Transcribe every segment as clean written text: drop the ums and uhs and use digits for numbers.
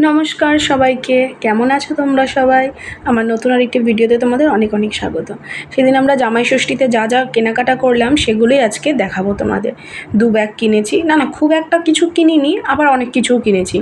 নমস্কার সবাইকে, কেমন আছো তোমরা সবাই? আমার নতুন আরেকটি ভিডিওতে তোমাদের অনেক অনেক স্বাগত। সেদিন আমরা জামাই ষষ্ঠীতে যা যা কেনাকাটা করলাম সেগুলোই আজকে দেখাবো তোমাদের। 2 ব্যাগ কিনেছি, না খুব একটা কিছু কিনিনি, আবার অনেক কিছুও কিনেছি।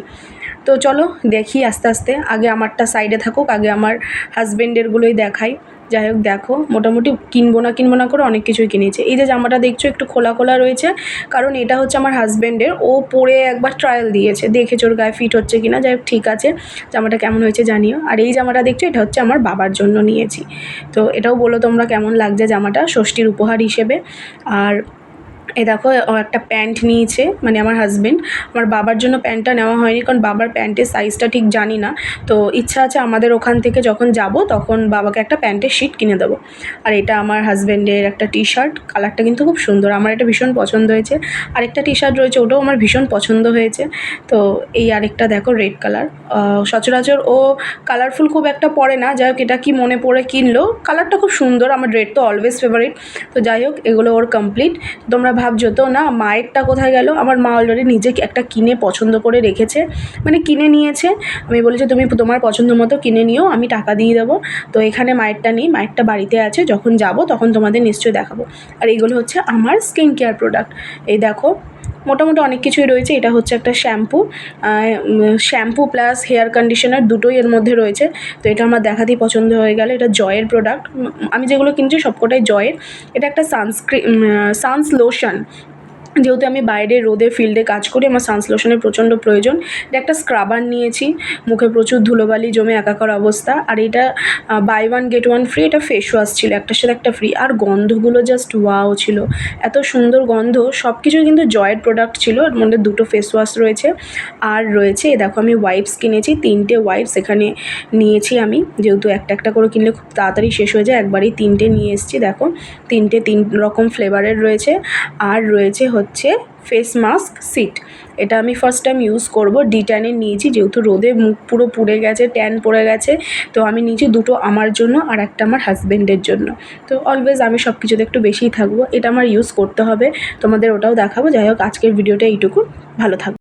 তো চলো দেখি আস্তে আস্তে, আগে আমারটা সাইডে থাকুক, আগে আমার হাজব্যান্ডেরগুলোই দেখাই। যাই হোক, দেখো মোটামুটি কিনবো না করে অনেক কিছুই কিনেছি। এই যে জামাটা দেখছো একটু খোলা খোলা রয়েছে, কারণ এটা হচ্ছে আমার হাজব্যান্ডের, ও পরে একবার ট্রায়াল দিয়েছে, দেখেছে ওর গায়ে ফিট হচ্ছে কিনা। যাই হোক, ঠিক আছে, জামাটা কেমন হয়েছে জানিও। আর এই জামাটা দেখছো, এটা হচ্ছে আমার বাবার জন্য নিয়েছি। তো এটাও বলো তোমরা কেমন লাগছে জামাটা ষষ্ঠীর উপহার হিসেবে। আর দেখো, ও একটা প্যান্ট নিয়েছে, মানে আমার হাজব্যান্ড। আমার বাবার জন্য প্যান্টটা নেওয়া হয়নি, কারণ বাবার প্যান্টের সাইজটা ঠিক জানি না। তো ইচ্ছা আছে আমাদের ওখান থেকে যখন যাব তখন বাবাকে একটা প্যান্টের শিট কিনে দেবো। আর এটা আমার হাজব্যান্ডের একটা টি শার্ট, কালারটা কিন্তু খুব সুন্দর, আমার এটা ভীষণ পছন্দ হয়েছে। আরেকটা টি শার্ট রয়েছে, ওটাও আমার ভীষণ পছন্দ হয়েছে। তো এই আরেকটা দেখো, রেড কালার। সচরাচর ও কালারফুল খুব একটা পরে না, যাই হোক এটা কি মনে পড়ে কিনলো, কালারটা খুব সুন্দর, আমার রেড তো অলওয়েজ ফেভারিট। তো যাই হোক, এগুলো ওর কমপ্লিট। তোমরা ভাবছো তো না মায়েরটা কোথায় গেল? আমার মা অলরেডি নিজে একটা কিনে পছন্দ করে রেখেছে, মানে কিনে নিয়েছে। আমি বলেছি তুমি তোমার পছন্দ মতো কিনে নিও, আমি টাকা দিয়ে দেবো। তো এখানে মায়েরটা নেই, মায়েরটা বাড়িতে আছে, যখন যাব তখন তোমাদের নিশ্চয়ই দেখাবো। আর এইগুলো হচ্ছে আমার স্কিন কেয়ার প্রোডাক্ট। এই দেখো, মোটামুটি অনেক কিছুই রয়েছে। এটা হচ্ছে একটা শ্যাম্পু প্লাস হেয়ার কন্ডিশনার, দুটোই এর মধ্যে রয়েছে। তো এটা আমার দেখাতেই পছন্দ হয়ে গেল। এটা জয়ের প্রোডাক্ট, আমি যেগুলো কিনছি সবকটাই জয়ের। এটা একটা সানস লোশন, যেহেতু আমি বাইরে রোদে ফিল্ডে কাজ করি, আমার সানসলোশনের প্রচণ্ড প্রয়োজন। এটা একটা স্ক্রাবার নিয়েছি, মুখে প্রচুর ধুলোবালি জমে একাকার অবস্থা। আর এটা buy one get one free, এটা ফেস ওয়াশ ছিল, একটার সাথে একটা ফ্রি। আর গন্ধগুলো জাস্ট ওয়াও ছিল, এত সুন্দর গন্ধ। সব কিছুই কিন্তু জয়ের প্রোডাক্ট ছিল, এর মধ্যে 2টো ফেস ওয়াশ রয়েছে। আর রয়েছে দেখো, আমি ওয়াইপস কিনেছি, 3টে ওয়াইপস এখানে নিয়েছি আমি, যেহেতু একটা একটা করে কিনলে খুব তাড়াতাড়ি শেষ হয়ে যায়, একবারেই 3টে নিয়ে এসেছি। দেখো 3 রকম ফ্লেভারের রয়েছে। আর রয়েছে হচ্ছে ফেস মাস্ক সিট, এটা আমি ফার্স্ট টাইম ইউজ করব। D10-এর নিয়েছি, যেহেতু রোদে মুখ পুরো পুড়ে গেছে, ট্যান পড়ে গেছে। তো আমি নিয়েছি 2টো আমার জন্য আর একটা আমার হাজব্যান্ডের জন্য। তো অলওয়েজ আমি সব কিছুতে একটু বেশিই থাকবো, এটা আমার ইউজ করতে হবে, তোমাদের ওটাও দেখাবো। যাই হোক, আজকের ভিডিওটা এইটুকু, ভালো থাকবো।